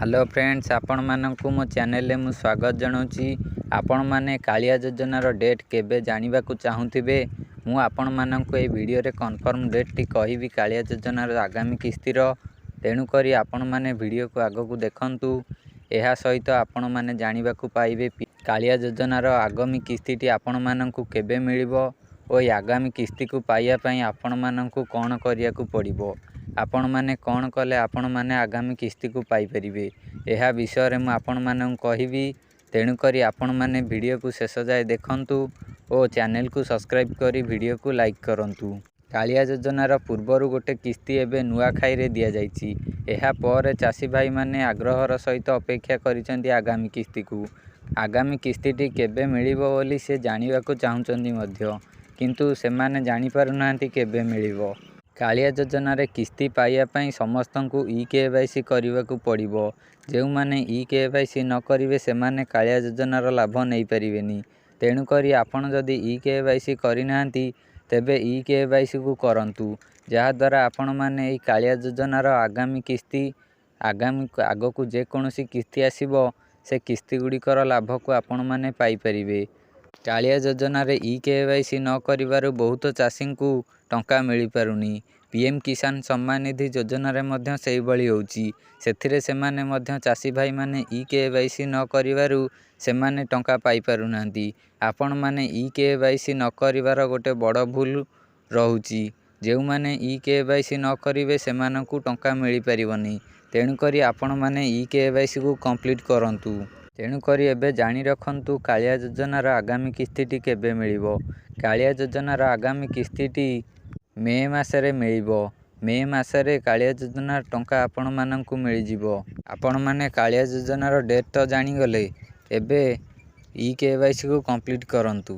Hello friends, आपण मानकु मो channel रे मु स्वागत जनाऊँगी। आपण माने कालिया योजनार डेट केबे जानिबा को चाहुथिबे, मु आपण मानकु ए वीडियो रे कन्फर्म डेट टी कहिबी कालिया योजनार आगामी किस्तिर। तेणु करी आपण माने वीडियो को आगो को देखंतु। एहा सहित आपण माने जानिबा को पाइबे कालिया योजनार आगामी किस्ती टी आपण मानकु केबे मिलिबो ओ आगामी किस्ती को पाइया पई आपण मानकु कोन करिया को पड़िबो, आपण माने कौन कले आपण माने आगामी किस्ती को पाई परिबे। एहा विषय रे मु आपण मानन कहिबी। तेणु करी आपण माने वीडियो को शेष जाए देखंतु ओ चैनल को सब्सक्राइब करी वीडियो को लाइक करंतु। कालिया योजनार पूर्वरु गोटे किस्ती एबे नुआ खाई रे दिया जाइछि। एहा पर चासी भाई माने आग्रहर सहित अपेक्षा करिसेंती आगामी किस्ती को। आगामी किस्ती टी केबे मिलिबो बोली से जानिबा को चाहुचंती मध्य, किंतु से माने जानि पारु नांती केबे मिलिबो। कालिया योजना रे किस्ती पाइया पई समस्तंकु ई-केवाईसी करबाकू पड़िबो। जेउ माने ई-केवाईसी न करिवे से माने कालिया योजनार लाभ नहीं परिबेनी। तेणु करी आपण जदि ई-केवाईसी करिनांती तेबे ई-केवाईसी को करंतु, जहा द्वारा आपण माने ई कालिया योजनार आगामी किस्ती आगकू जे कोनोसी किस्ती आसीबो से किस्ती गुड़िकर लाभ को आपण माने पाई परिबे। कालिया योजना रे ई-केवाईसी न करिवारु बहुत चाषी को टंका मिली पारुनी। पीएम किसान सम्मान निधि योजना रे मध्य सेही बळी होउची। सेथिरे सेमाने मध्य चाषी भाई माने ई-केवाईसी न करिवारु सेमाने टंका पाई पारुनांती। आपण माने ई-केवाईसी न करिवार गोटे बड़ भूल रहुची। जेउ माने ई-केवाईसी न करिवे सेमानकु टंका मिली पारिबनी। तेणु करी आपण माने ई-केवाईसी को कंप्लीट करंतु। तेणु करी एबे जानि रखंतु कालिया योजनार आगामी किस्ती केबे मिलिबो। कालिया योजनार आगामी किस्ती मे मासरे मिलिबो। मे मासरे कालिया योजनार टंका आपण मानकु मिल जिवो। आपण माने कालिया योजनार डेट तो जानि गले, एबे ई-केवाईसी को कंप्लीट करंतु।